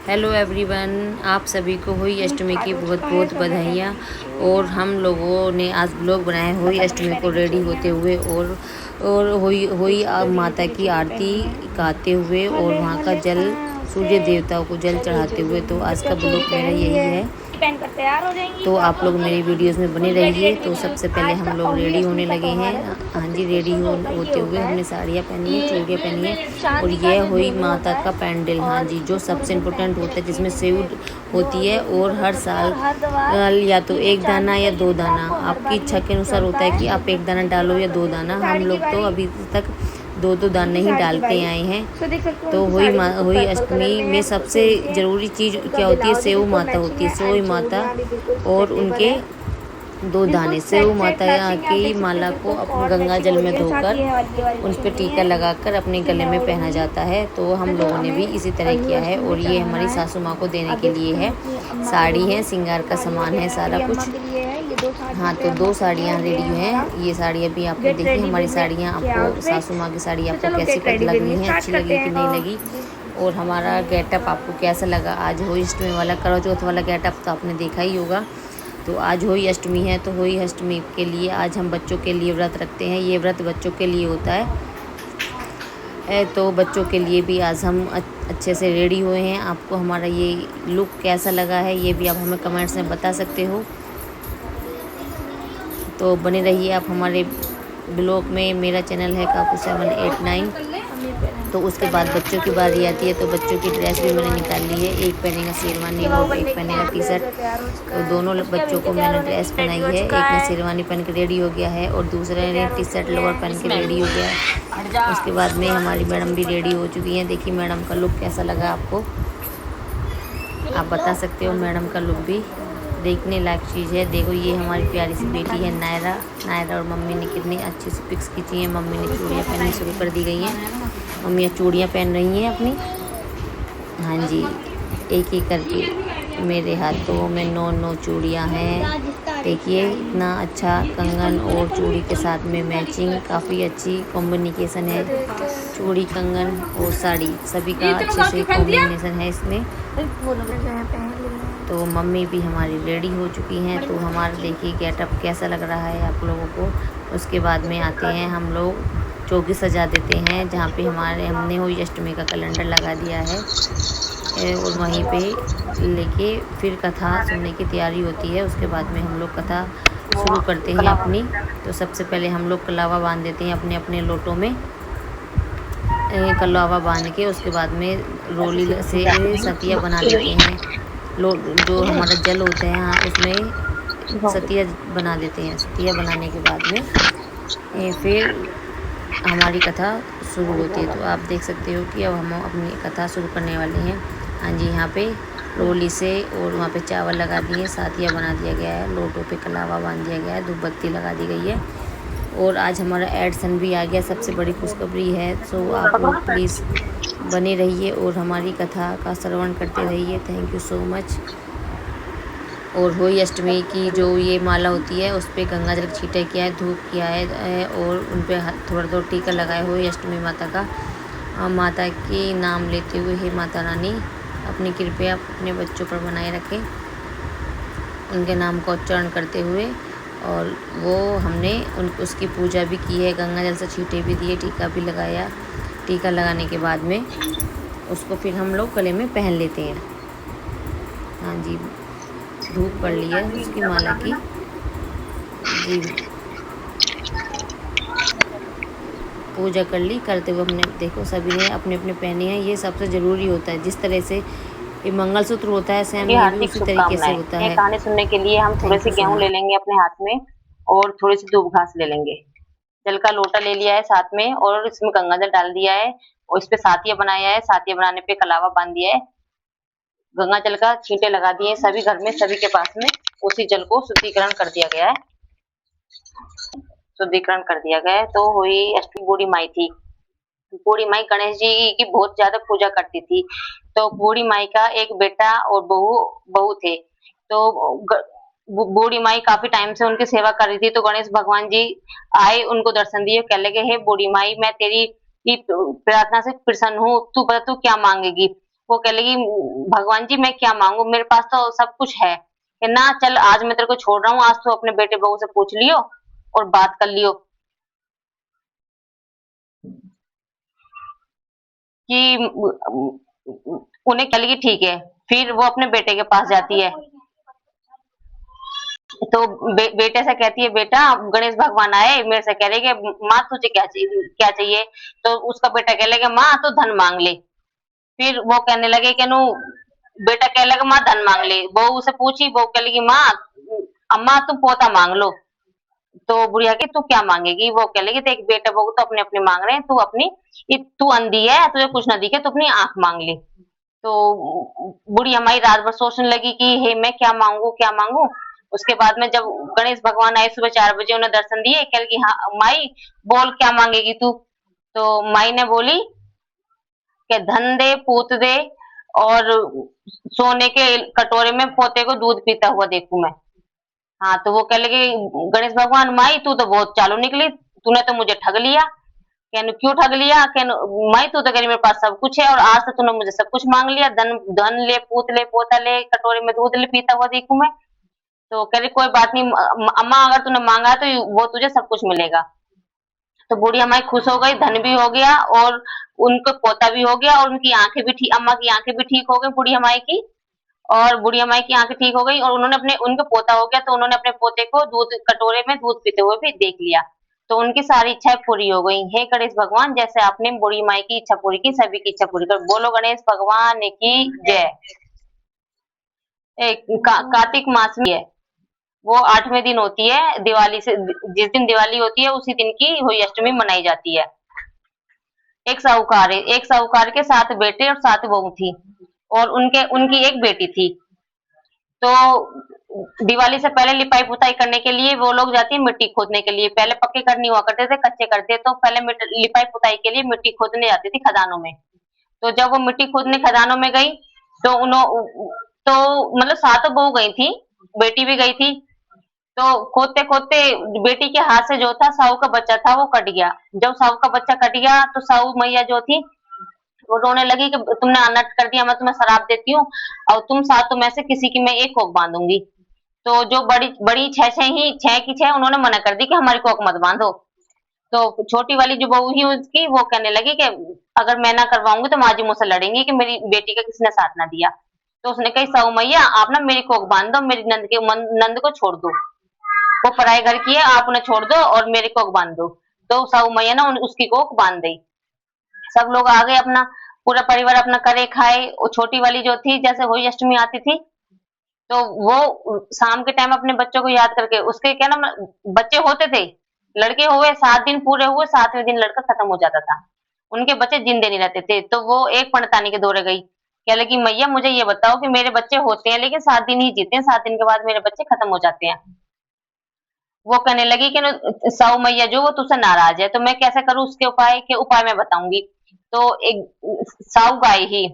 Hello everyone, आप सभी को होली अष्टमी की बहुत बहुत बधाइयाँ। और हम लोगों ने आज ब्लॉग बनाया है होली अष्टमी को रेडी होते हुए और होली माता की आरती गाते हुए और वहाँ का जल सूर्य देवताओं को जल चढ़ाते हुए। तो आज का ब्लॉग मेरा यही है। पहन कर तैयार हो जाएंगी तो तो आप लोग मेरी वीडियोस में बने रहिए। तो सबसे पहले हम लोग रेडी होने लगे हैं। हाँ जी, रेडी होते हुए हमने साड़ियाँ पहनी है, चूड़ियाँ पहनी है। और ये हुई माता का पैंडल। हाँ जी, जो सबसे इम्पोर्टेंट होता है, जिसमें सेव होती है। और हर साल या तो एक दाना या दो दाना, आपकी इच्छा के अनुसार होता है कि आप एक दाना डालो या दो दाना। हम लोग तो अभी तक दो दो दाने ही डालते आए हैं। तो हुई अष्टमी में सबसे ज़रूरी चीज़ क्या होती है? सेव माता होती है। सेव माता और उनके दो दाने सेव माता की माला को अपने गंगा जल में धोकर उन पर टीका लगाकर अपने गले में पहना जाता है। तो हम लोगों ने भी इसी तरह किया है। और ये हमारी सासू माँ को देने के लिए है। साड़ी है, श्रृंगार का सामान है, सारा कुछ। हाँ, तो दो साड़ियाँ रेडी हैं। ये साड़ियाँ भी आपने देखी। हमारी साड़ियाँ आपको, सासू माँ की साड़ी आपको कैसी लग रही हैं, अच्छी लगी कि नहीं लगी? और हमारा गेटअप आपको कैसा लगा? आज होली अष्टमी वाला, करवा चौथ वाला गेटअप तो आपने देखा ही होगा। तो आज होली अष्टमी है, तो होली अष्टमी के लिए आज हम बच्चों के लिए व्रत रखते हैं। ये व्रत बच्चों के लिए होता है। तो बच्चों के लिए भी आज हम अच्छे से रेडी हुए हैं। आपको हमारा ये लुक कैसा लगा है, ये भी आप हमें कमेंट्स में बता सकते हो। तो बने रहिए आप हमारे ब्लॉग में। मेरा चैनल है काकू 789। तो उसके बाद बच्चों की बारी आती है। तो बच्चों की ड्रेस भी मैंने निकाल ली है। एक पहनेगा शेरवानी और एक पहनेगा टी शर्ट। तो दोनों बच्चों को मैंने ड्रेस पहनाई है। एक ने शेरवानी पहन के रेडी हो गया है और दूसरे ने टी शर्ट लोअर पहन के रेडी हो गया है। उसके बाद में हमारी मैडम भी रेडी हो चुकी हैं। देखिए मैडम का लुक कैसा लगा आपको, आप बता सकते हो। मैडम का लुक भी देखने लायक चीज़ है। देखो ये हमारी प्यारी सी बेटी है नायरा और मम्मी ने कितनी अच्छी सी पिक्स खींची हैं। मम्मी ने चूड़ियाँ पहननी शुरू कर दी गई हैं। मम्मी चूड़ियाँ पहन रही हैं अपनी। हाँ जी, एक एक करके मेरे हाथों में 9 चूड़ियाँ हैं। देखिए इतना अच्छा कंगन और चूड़ी के साथ में मैचिंग, काफ़ी अच्छी कॉम्बिनेशन है। चूड़ी, कंगन और साड़ी सभी का अच्छे से कॉम्बिनेशन है इसमें। तो मम्मी भी हमारी रेडी हो चुकी हैं। तो हमारा देखिए गेटअप कैसा लग रहा है आप लोगों को। उसके बाद में आते हैं हम लोग चौकी सजा देते हैं, जहाँ पे हमने होली अष्टमी का कैलेंडर लगा दिया है। और वहीं पे लेके फिर कथा सुनने की तैयारी होती है। उसके बाद में हम लोग कथा शुरू करते हैं अपनी। तो सबसे पहले हम लोग कलावा बांध देते हैं अपने अपने लोटों में। कलावा बांध के उसके बाद में रोली से सतिया बना देते हैं। जो हमारा जल होता है हाँ, उसमें सतिया बना देते हैं। सतिया बनाने के बाद में फिर हमारी कथा शुरू होती है। तो आप देख सकते हो कि अब हम अपनी कथा शुरू करने वाले हैं। हाँ जी, यहाँ पे रोली से और वहाँ पे चावल लगा दिए, साथिया बना दिया गया है, लोटों पे कलावा बांध दिया गया है, धूप बत्ती लगा दी गई है। और आज हमारा एडसन भी आ गया, सबसे बड़ी खुशखबरी है। सो आप लोग प्लीज़ बने रहिए और हमारी कथा का श्रवण करते रहिए। Thank you so much. और होली अष्टमी की जो ये माला होती है उस पर गंगा जल छीटा किया है, धूप किया है और उन पर थोड़ा थोड़ा टीका लगाया हुआ है अष्टमी माता का। माता के नाम लेते हुए हे माता रानी अपनी कृपया अपने बच्चों पर बनाए रखें, उनके नाम का उच्चारण करते हुए। और वो हमने उसकी पूजा भी की है, गंगा जल से छींटे भी दिए, टीका भी लगाया। टीका लगाने के बाद में उसको फिर हम लोग गले में पहन लेते हैं। हाँ जी, धूप पड़ ली है उसकी माला की जी, पूजा कर ली। करते हुए हमने देखो सभी ने अपने अपने पहने हैं। ये सबसे ज़रूरी होता है। जिस तरह से ये मंगलसूत्र होता है सेम ये भी उसी तरीके से होता है। कहानी सुनने के लिए हम थोड़े थैंक से यू सो गेहूं ले मच। लेंगे अपने हाथ में और थोड़ी सी दूब घास ले लेंगे। जल का लोटा ले लिया है साथ में और इसमें गंगा जल डाल दिया है और इस पे सातिया बनाया है। सातिया बनाने पे कलावा बांध दिया है, गंगा जल का छींटे लगा दिए। सभी घर में सभी के पास में उसी जल को शुद्धिकरण कर दिया गया है। शुद्धिकरण कर दिया गया है। तो हुई अष्टमी बूढ़ी माई थी। बूढ़ी माई गणेश जी की बहुत ज्यादा पूजा करती थी। तो बूढ़ी माई का एक बेटा और बहू थे। तो बूढ़ी माई काफी टाइम से उनकी सेवा कर रही थी। तो गणेश भगवान जी आए, उनको दर्शन दिए, कहने लगे हे बूढ़ी माई मैं तेरी प्रार्थना से प्रसन्न हूँ, तू बता तू क्या मांगेगी। वो कह लगी भगवान जी मैं क्या मांगू, मेरे पास तो सब कुछ है। कि ना चल आज मैं तेरे को छोड़ रहा हूँ, आज तू अपने बेटे बहू से पूछ लियो और बात कर लियो कि उन्हें कह लगी ठीक है। फिर वो अपने बेटे के पास जाती है तो बेटे से कहती है बेटा गणेश भगवान आए मेरे से कह रहे कि माँ तुझे क्या चाहिए। तो उसका बेटा कह लेगा माँ तू धन मांग ले। फिर वो कहने लगे कि नु बेटा कह लगा माँ धन मांग ले। बहू उसे पूछी, बहू कह लगी माँ अम्मा तुम पोता मांग लो। तो बुढ़िया की तू क्या मांगेगी, वो कह लगी देख बेटा बहू तो अपने अपने मांग रहे हैं, तू अपनी तू अंधी है तुझे कुछ ना दिखे तो अपनी आंख मांग ले। तो बूढ़ी हमारी रात भर सोचने लगी कि हे मैं क्या मांगू क्या मांगू। उसके बाद में जब गणेश भगवान आए सुबह 4 बजे उन्हें दर्शन दिए, कह लगी हाँ माई बोल क्या मांगेगी तू। तो माई ने बोली कि धन दे पूत दे और सोने के कटोरे में पोते को दूध पीता हुआ देखूं मैं। हाँ तो वो कह लगे गणेश भगवान माई तू तो बहुत चालू निकली, तूने तो मुझे ठग लिया। कहने क्यों ठग लिया, कहने माई तू तो कह रही मेरे पास सब कुछ है और आज तो तूने मुझे सब कुछ मांग लिया, धन धन ले पूत ले पोता ले कटोरे में दूध ले पीता हुआ देखूं मैं। तो कह रही कोई बात नहीं अम्मा अगर तूने मांगा तो वो तुझे सब कुछ मिलेगा। तो बूढ़ी अम्मा खुश हो गई, धन भी हो गया और उनको पोता भी हो गया और उनकी आंखें भी ठीक, अम्मा की आंखें भी ठीक हो गई बूढ़ी अम्मा की। और बूढ़ी अम्मा की आंखें ठीक हो गई और उन्होंने अपने उनको पोता हो गया तो उन्होंने अपने पोते को दूध कटोरे में दूध पीते हुए भी देख लिया। तो उनकी सारी इच्छाएं पूरी हो गई। हे गणेश भगवान जैसे आपने बूढ़ी माई की इच्छा पूरी की सभी की इच्छा पूरी कर, बोलो गणेश भगवान की जय। कार्तिक मास में है, वो 8वें दिन होती है दिवाली से, जिस दिन दिवाली होती है उसी दिन की होली अष्टमी मनाई जाती है। एक साहूकार के 7 बेटे और 7 बहू थी और उनके उनकी एक बेटी थी। तो दिवाली से पहले लिपाई पुताई करने के लिए वो लोग जाती है मिट्टी खोदने के लिए। पहले पक्के घर नहीं हुआ करते थे, कच्चे करते तो पहले लिपाई पुताई के लिए मिट्टी खोदने जाती थी खदानों में। तो जब वो मिट्टी खोदने खदानों में गई तो तो मतलब 7 बहू गई थी, बेटी भी गई थी। तो खोदते खोदते बेटी के हाथ से जो था साहू का बच्चा था वो कट गया। जब साहू का बच्चा कट गया तो साहू मैया जो थी वो रोने लगी कि तुमने अनर्थ कर दिया, मैं तुम्हें शराप देती हूँ और तुम 7 में से किसी की मैं एक कोख बांधूंगी। तो जो बड़ी बड़ी छह की छह उन्होंने मना कर दी कि हमारी कोख मत बांधो। तो छोटी वाली जो बहू ही उसकी वो कहने लगी कि अगर मैं ना करवाऊंगी तो माँ जी मुझसे लड़ेंगी कि मेरी बेटी का किसी ने साथ ना दिया। तो उसने कही साहू मैया आप ना मेरी कोख बांध दो, मेरी नंद को छोड़ दो, वो पराए घर की है, आप उन्हें छोड़ दो और मेरी कोख बांध दो। तो साहू मैया ना उसकी कोख बांध दी। सब लोग आ गए, अपना पूरा परिवार अपना करे खाए। वो छोटी वाली जो थी जैसे होली अष्टमी आती थी तो वो शाम के टाइम अपने बच्चों को याद करके उसके क्या ना बच्चे होते थे, लड़के हुए 7 दिन पूरे हुए, 7वें दिन लड़का खत्म हो जाता था, उनके बच्चे जिंदे नहीं रहते थे। तो वो एक पंडितानी के दौरे गई, कह लगी मैया मुझे ये बताओ कि मेरे बच्चे होते हैं लेकिन 7 दिन ही जीते हैं, 7 दिन के बाद मेरे बच्चे खत्म हो जाते हैं। वो कहने लगी कि साऊ मैया जो वो तुझसे नाराज है तो मैं कैसे करूं उसके उपाय के उपाय मैं बताऊंगी। तो एक साऊ गाय ही,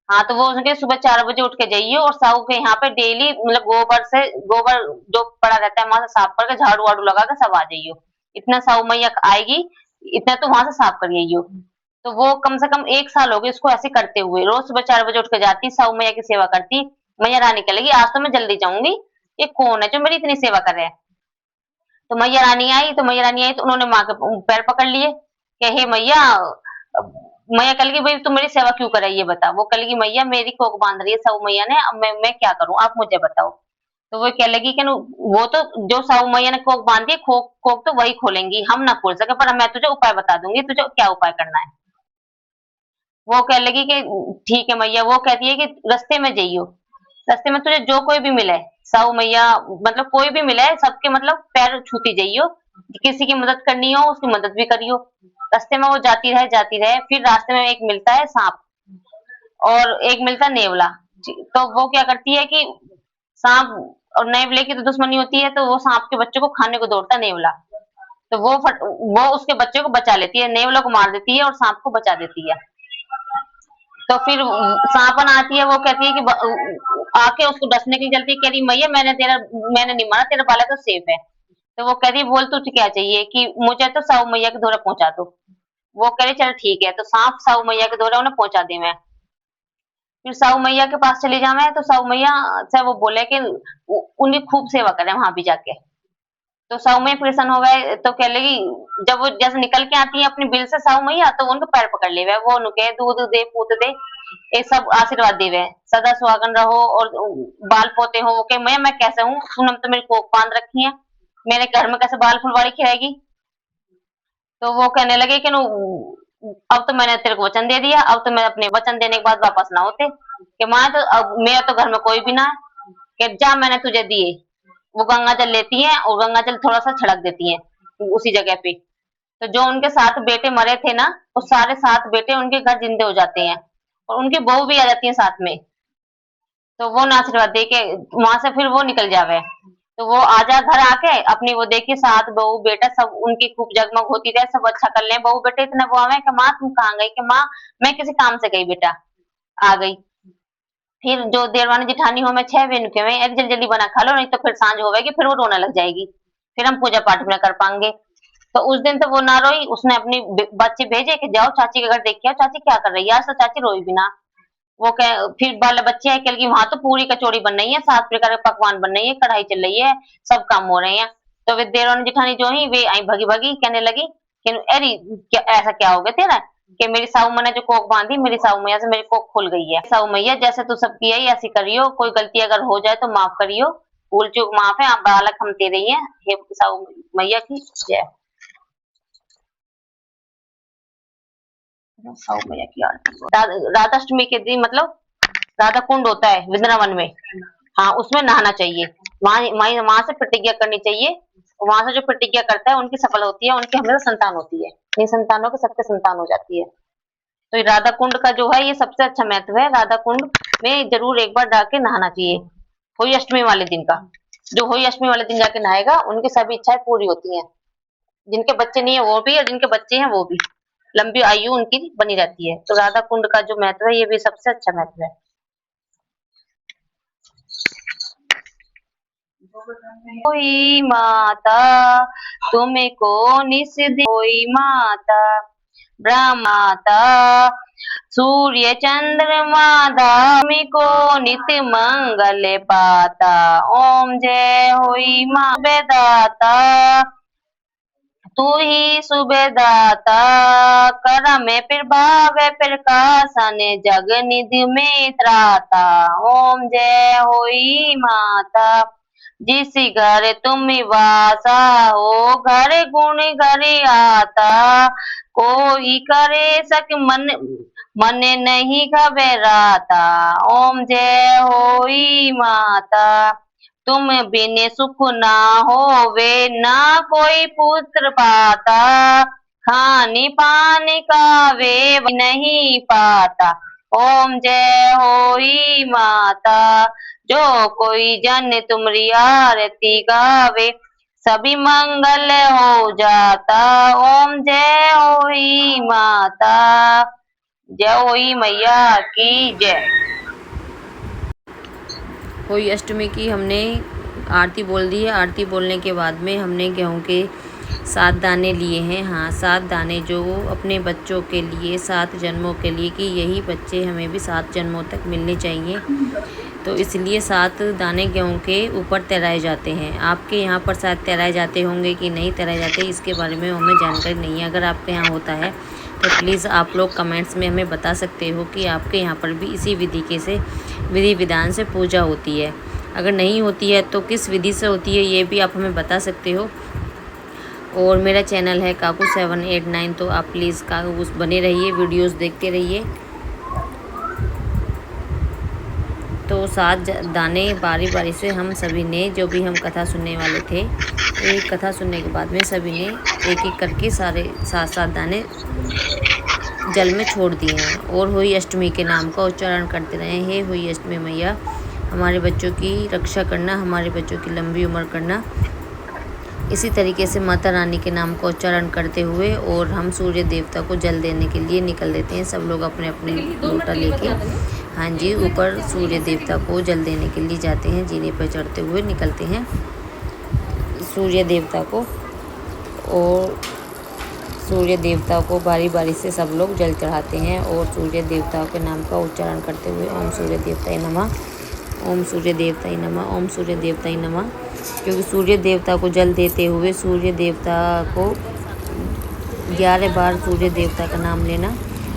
हाँ तो वो उसके सुबह 4 बजे उठ के जाइए और साहू के यहाँ पे डेली मतलब गोबर जो पड़ा रहता है वहां से साफ करके झाड़ू वाड़ू लगा के सब आ जाइयो। इतना साहू मैया आएगी, इतना तो वहां से साफ कर आइयो। तो वो कम से कम 1 साल हो गए इसको ऐसे करते हुए, रोज सुबह 4 बजे उठ के जाती साहू मैया की सेवा करती। मैया रानी कह लगी आज तो मैं जल्दी जाऊंगी, ये कौन है जो मेरी इतनी सेवा कर रहे हैं। तो मैया रानी आई तो उन्होंने माँ के पैर पकड़ लिए कि हे मैया। मैया कह लगी भाई तुम मेरी सेवा क्यों कर रही है ये बता। वो कह लगी मैया मेरी कोख बांध रही है साहू मैया ने, अब मैं क्या करूं आप मुझे बताओ। तो वो कह लगी कि वो तो जो साहू मैया ने कोख बांधी है कोख कोख तो वही खोलेंगी, हम ना खोल सके, पर मैं तुझे उपाय बता दूंगी, तुझे क्या उपाय करना है। वो कह लगी कि ठीक है मैया। वो कहती है कि रास्ते में जाइयो, रास्ते में तुझे जो कोई भी मिले साहू मैया मतलब कोई भी मिले सबके मतलब पैर छूती जाइयो, किसी की मदद करनी हो उसकी मदद भी करियो। रास्ते में वो जाती रहे फिर रास्ते में एक मिलता है सांप और एक मिलता है नेवला। तो वो क्या करती है कि सांप और नेवले की तो दुश्मनी होती है तो वो सांप के बच्चे को खाने को दौड़ता है नेवला। तो वो उसके बच्चे को बचा लेती है, नेवला को मार देती है और सांप को बचा देती है। तो फिर सांपन आती है, वो कहती है कि आके उसको डसने के लिए चलती है, कह रही मैया मैंने नहीं मारा, तेरा बालक तो सेफ है। तो वो कह रही बोल तुझे क्या चाहिए कि मुझे तो साहू मैया के दौरा पहुंचा दो। वो कह रही चल ठीक है, तो सांप साहू मैया के दौरा उन्हें पहुंचा दी मैं। फिर साहू मैया के पास चली जावे तो साहू मैया से वो बोले कि उनकी खूब सेवा करें वहां भी जाके। तो साहू मैया प्रसन्न हो गए तो कह लगी, जब वो जैसे निकल के आती है अपनी बिल से साहू मैया, तो उनके पैर पकड़ ले वो उनके दूध दे पूत दे, ये सब आशीर्वाद देवे, सदा सुहागन रहो और बाल पोते हो। वो कहे मैं कैसे हूँ, पूनम तो मेरी कोख बांध रखी है, मेरे घर में कैसे बाल फुलवाड़ी खिलाएगी। तो वो कहने लगे कि अब तो मैंने तेरे को वचन दे दिया, अब तो मैं अपने वचन देने के बाद वापस ना होते, कि माँ तो अब मेरा तो घर में कोई भी ना है, कि जा मैंने तुझे दिए। वो गंगा जल लेती है और गंगा जल थोड़ा सा छिड़क देती है उसी जगह पे। तो जो उनके 7 बेटे मरे थे ना, वो सारे 7 बेटे उनके घर जिंदे हो जाते हैं और उनकी बहू भी आ जाती है साथ में। तो वो ना आशीर्वाद दे के वहां से फिर वो निकल जावे। तो वो आजा घर आके अपनी वो देखी 7 बहू बेटा सब उनकी खूब जगमग होती रहे, सब अच्छा कर ले। बहू बेटे इतने वो आवे कि माँ तुम कहाँ गई, कि माँ मैं किसी काम से गई बेटा, आ गई। फिर जो देवरानी जिठानी हो, मैं 6 बहन के में एक जल्दी जल्दी बना खा लो, नहीं तो फिर सांझ होगी, फिर वो रोने लग जाएगी, फिर हम पूजा पाठ भी ना कर पाएंगे। तो उस दिन तो वो ना रोई, उसने अपनी बच्चे भेजे कि जाओ चाची के घर देख के आओ, चाची क्या कर रही है, आज तो चाची रोई भी ना। वो कह फिर बाल बच्चे हैं, कल की वहां तो पूरी कचौड़ी बन रही है, 7 प्रकार के पकवान बन रही है, कढ़ाई चल रही है, सब काम हो रहे हैं। तो वे देवरानी जिठानी जो ही वे आई भगी भगी कहने लगी कि अरे क्या ऐसा क्या हो गया तेरा, कि मेरी साहू मैया ने जो कोख बांधी, मेरी साहू मैया से मेरी कोख खुल गई है। साहू मैया जैसे तू सब किया ऐसी करियो, कोई गलती अगर हो जाए तो माफ करियो, भूल चूक माफ है, आप बालक हम दे रही है, हे साहू मैया की जय। साहू मैया की आरती। राधाष्टमी के दिन मतलब राधा कुंड होता है वृंदावन में, हाँ उसमें नहाना चाहिए, वहां से प्रतिज्ञा करनी चाहिए, वहां से जो प्रतिज्ञा करता है उनकी सफल होती है, उनकी हमेशा संतान होती है, नहीं संतानों के सबके संतान हो जाती है। तो ये राधा कुंड का जो है ये सबसे अच्छा महत्व है, राधा कुंड में जरूर एक बार जाके नहाना चाहिए होली अष्टमी वाले दिन का। जो होली अष्टमी वाले दिन जाके नहाएगा उनकी सभी इच्छाएं पूरी होती हैं, जिनके बच्चे नहीं है वो भी और जिनके बच्चे हैं वो भी, लंबी आयु उनकी बनी रहती है। तो राधा कुंड का जो महत्व है ये भी सबसे अच्छा महत्व है। कोई माता तुमको निस कोई माता ब्रह्माता सूर्य चंद्रमा धामी को नित्य मंगल पाता। ओम जय होई माँ बेदाता, तू ही सुबेदाता, करम में प्रभाव प्रकाशन जग निधि में त्राता। ओम जय होई माता, जिस घर तुम वासा हो घर गुण घर आता, कोई करे सक मन नहीं घबराता। ओम जय होई माता, तुम बिन सुख ना होवे ना कोई पुत्र पाता, खानी पानी का वे नहीं पाता। ओम जय होई माता, जो कोई जन तुमरी आरती गावे सभी मंगल हो जाता। ओम जय होई माता, जय होई मैया की जय। होली अष्टमी की हमने आरती बोल दी है। आरती बोलने के बाद में हमने गेहूं के 7 दाने लिए हैं। हाँ 7 दाने जो अपने बच्चों के लिए 7 जन्मों के लिए, कि यही बच्चे हमें भी 7 जन्मों तक मिलने चाहिए, तो इसलिए 7 दाने गेहूं के ऊपर तैराए जाते हैं। आपके यहाँ पर शायद तैराए जाते होंगे कि नहीं तैराए जाते, इसके बारे में हमें जानकारी नहीं है। अगर आपके यहाँ होता है तो प्लीज़ आप लोग कमेंट्स में हमें बता सकते हो कि आपके यहाँ पर भी इसी विधि विधान से पूजा होती है। अगर नहीं होती है तो किस विधि से होती है ये भी आप हमें बता सकते हो। और मेरा चैनल है काकू 789, तो आप प्लीज़ उस बने रहिए, वीडियोस देखते रहिए। तो 7 दाने बारी बारी से हम सभी ने, जो भी हम कथा सुनने वाले थे, एक कथा सुनने के बाद में सभी ने एक एक करके सारे 7 दाने जल में छोड़ दिए हैं और होली अष्टमी के नाम का उच्चारण करते रहे। हे होली अष्टमी मैया, हमारे बच्चों की रक्षा करना, हमारे बच्चों की लंबी उम्र करना। इसी तरीके से माता रानी के नाम का उच्चारण करते हुए और हम सूर्य देवता को जल देने के लिए निकल देते हैं। सब लोग अपने अपने लोटा लेके, हाँ जी, ऊपर सूर्य देवता को जल देने के लिए जाते हैं। जीने पर चढ़ते हुए निकलते हैं सूर्य देवता को, और सूर्य देवता को बारी बारी से सब लोग जल चढ़ाते हैं और सूर्य देवता के नाम का उच्चारण करते हुए ओम सूर्य देवताय नमः, ओम सूर्य देवताय नमः, ओम सूर्य देवताय नमः। क्योंकि सूर्य देवता को जल देते हुए सूर्य देवता को 11 बार सूर्य देवता का नाम लेना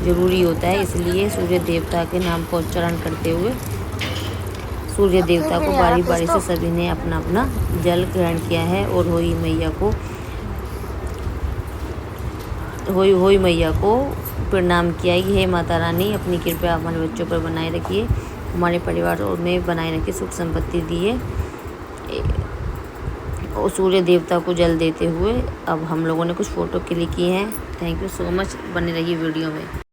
ज़रूरी होता है, इसलिए सूर्य देवता के नाम का उच्चारण करते हुए सूर्य देवता को बारी बारी से सभी ने अपना अपना जल ग्रहण किया है और होई मैया को प्रणाम किया है। हे माता रानी, अपनी कृपा हमारे बच्चों पर बनाए रखिए, हमारे परिवार और में बनाए रखिए, सुख संपत्ति दिए। और सूर्य देवता को जल देते हुए अब हम लोगों ने कुछ फ़ोटो क्लिक किए हैं। थैंक यू सो मच, बने रहिए वीडियो में।